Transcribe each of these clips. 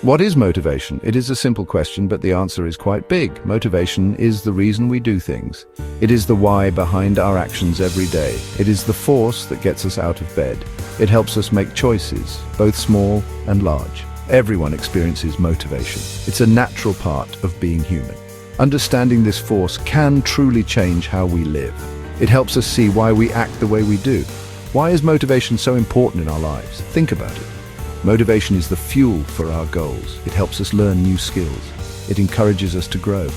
What is motivation? It is a simple question, but the answer is quite big. Motivation is the reason we do things. It is the why behind our actions every day. It is the force that gets us out of bed. It helps us make choices, both small and large. Everyone experiences motivation. It's a natural part of being human. Understanding this force can truly change how we live. It helps us see why we act the way we do. Why is motivation so important in our lives? Think about it. Motivation is the fuel for our goals. It helps us learn new skills. It encourages us to grow.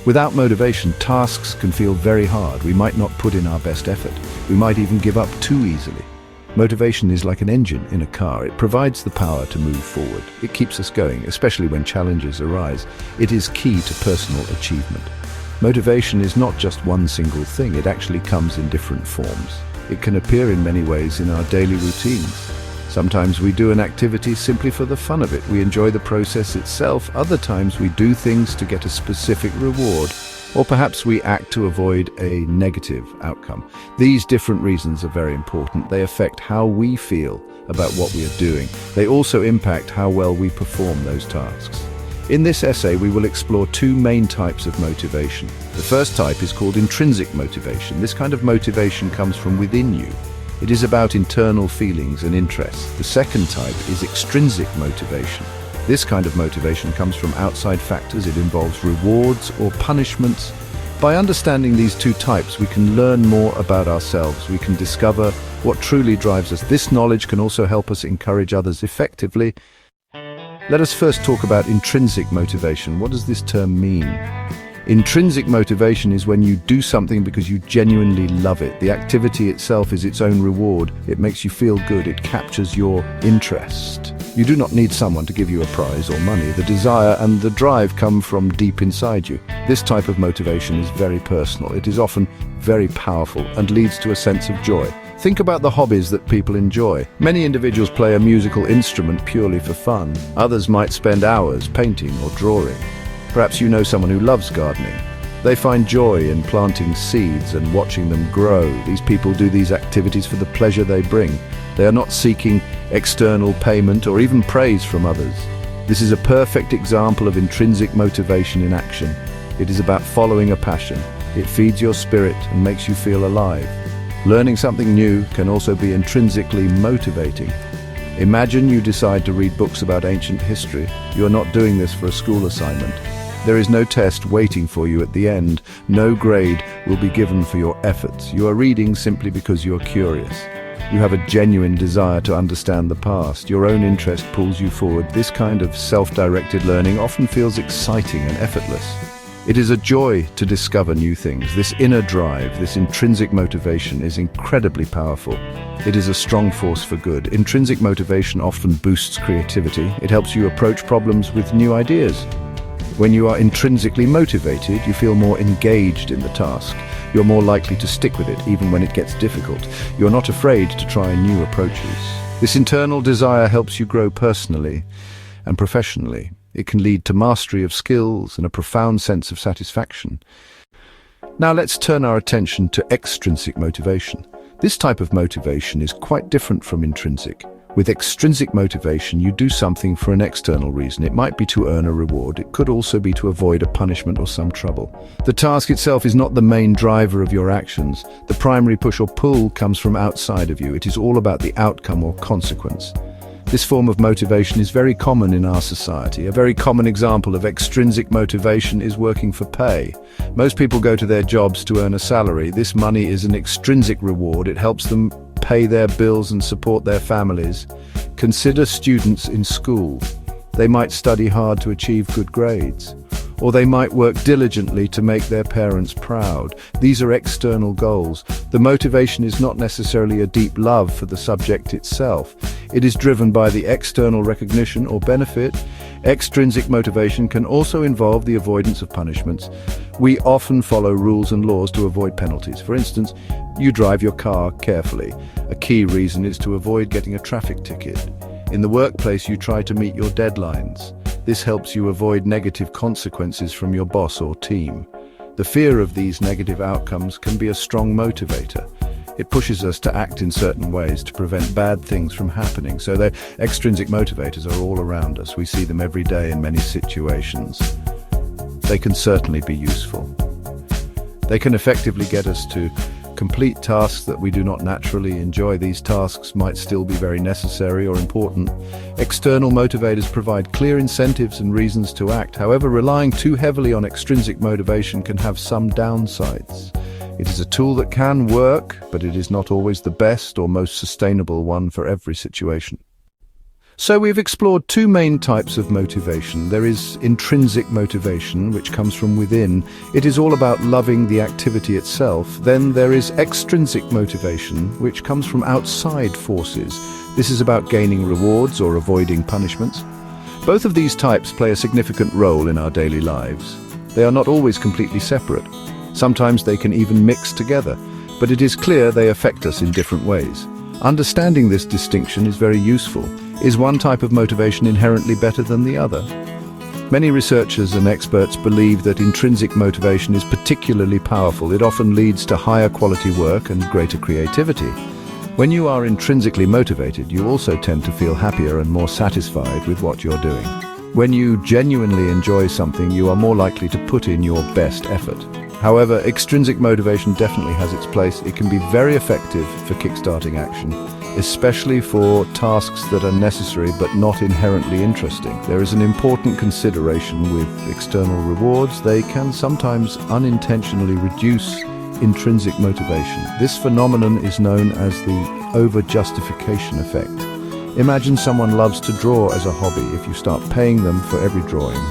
Without motivation, tasks can feel very hard. We might not put in our best effort. We might even give up too easily. Motivation is like an engine in a car. It provides the power to move forward. It keeps us going, especially when challenges arise. It is key to personal achievement. Motivation is not just one single thing. It actually comes in different forms. It can appear in many ways in our daily routines. Sometimes we do an activity simply for the fun of it. We enjoy the process itself. Other times we do things to get a specific reward, or perhaps we act to avoid a negative outcome. These different reasons are very important. They affect how we feel about what we are doing. They also impact how well we perform those tasks. In this essay, we will explore two main types of motivation. The first type is called intrinsic motivation. This kind of motivation comes from within you. It is about internal feelings and interests. The second type is extrinsic motivation. This kind of motivation comes from outside factors. It involves rewards or punishments. By understanding these two types, we can learn more about ourselves. We can discover what truly drives us. This knowledge can also help us encourage others effectively. Let us first talk about intrinsic motivation. What does this term mean? Intrinsic motivation is when you do something because you genuinely love it. The activity itself is its own reward. It makes you feel good. It captures your interest. You do not need someone to give you a prize or money. The desire and the drive come from deep inside you. This type of motivation is very personal. It is often very powerful and leads to a sense of joy. Think about the hobbies that people enjoy. Many individuals play a musical instrument purely for fun. Others might spend hours painting or drawing. Perhaps you know someone who loves gardening. They find joy in planting seeds and watching them grow. These people do these activities for the pleasure they bring. They are not seeking external payment or even praise from others. This is a perfect example of intrinsic motivation in action. It is about following a passion. It feeds your spirit and makes you feel alive. Learning something new can also be intrinsically motivating. Imagine you decide to read books about ancient history. You are not doing this for a school assignment. There is no test waiting for you at the end. No grade will be given for your efforts. You are reading simply because you are curious. You have a genuine desire to understand the past. Your own interest pulls you forward. This kind of self-directed learning often feels exciting and effortless. It is a joy to discover new things. This inner drive, this intrinsic motivation is incredibly powerful. It is a strong force for good. Intrinsic motivation often boosts creativity. It helps you approach problems with new ideas. When you are intrinsically motivated, you feel more engaged in the task. You're more likely to stick with it, even when it gets difficult. You're not afraid to try new approaches. This internal desire helps you grow personally and professionally. It can lead to mastery of skills and a profound sense of satisfaction. Now let's turn our attention to extrinsic motivation. This type of motivation is quite different from intrinsic. With extrinsic motivation, you do something for an external reason. It might be to earn a reward. It could also be to avoid a punishment or some trouble. The task itself is not the main driver of your actions. The primary push or pull comes from outside of you. It is all about the outcome or consequence. This form of motivation is very common in our society. A very common example of extrinsic motivation is working for pay. Most people go to their jobs to earn a salary. This money is an extrinsic reward. It helps them pay their bills and support their families. Consider students in school. They might study hard to achieve good grades, or they might work diligently to make their parents proud. These are external goals. The motivation is not necessarily a deep love for the subject itself. It is driven by the external recognition or benefit. Extrinsic motivation can also involve the avoidance of punishments. We often follow rules and laws to avoid penalties. For instance, you drive your car carefully. A key reason is to avoid getting a traffic ticket. In the workplace, you try to meet your deadlines. This helps you avoid negative consequences from your boss or team. The fear of these negative outcomes can be a strong motivator. It pushes us to act in certain ways to prevent bad things from happening. So the extrinsic motivators are all around us. We see them every day in many situations. They can certainly be useful. They can effectively get us to complete tasks that we do not naturally enjoy. These tasks might still be very necessary or important. External motivators provide clear incentives and reasons to act. However, relying too heavily on extrinsic motivation can have some downsides. It is a tool that can work, but it is not always the best or most sustainable one for every situation. So we've explored two main types of motivation. There is intrinsic motivation, which comes from within. It is all about loving the activity itself. Then there is extrinsic motivation, which comes from outside forces. This is about gaining rewards or avoiding punishments. Both of these types play a significant role in our daily lives. They are not always completely separate. Sometimes they can even mix together, but it is clear they affect us in different ways. Understanding this distinction is very useful. Is one type of motivation inherently better than the other? Many researchers and experts believe that intrinsic motivation is particularly powerful. It often leads to higher quality work and greater creativity. When you are intrinsically motivated, you also tend to feel happier and more satisfied with what you're doing. When you genuinely enjoy something, you are more likely to put in your best effort. However, extrinsic motivation definitely has its place. It can be very effective for kickstarting action, especially for tasks that are necessary but not inherently interesting. There is an important consideration with external rewards. They can sometimes unintentionally reduce intrinsic motivation. This phenomenon is known as the over-justification effect. Imagine someone loves to draw as a hobby. If you start paying them for every drawing,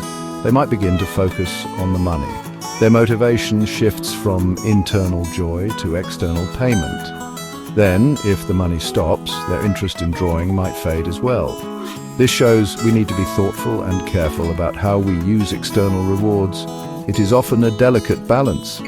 they might begin to focus on the money. Their motivation shifts from internal joy to external payment. Then, if the money stops, their interest in drawing might fade as well. This shows we need to be thoughtful and careful about how we use external rewards. It is often a delicate balance.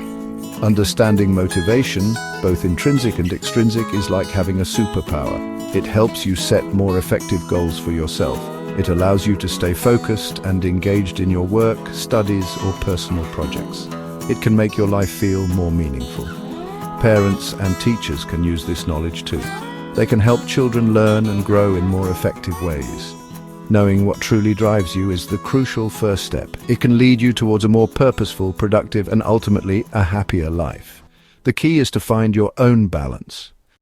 Understanding motivation, both intrinsic and extrinsic, is like having a superpower. It helps you set more effective goals for yourself. It allows you to stay focused and engaged in your work, studies, or personal projects. It can make your life feel more meaningful. Parents and teachers can use this knowledge too. They can help children learn and grow in more effective ways. Knowing what truly drives you is the crucial first step. It can lead you towards a more purposeful, productive, and ultimately a happier life. The key is to find your own balance.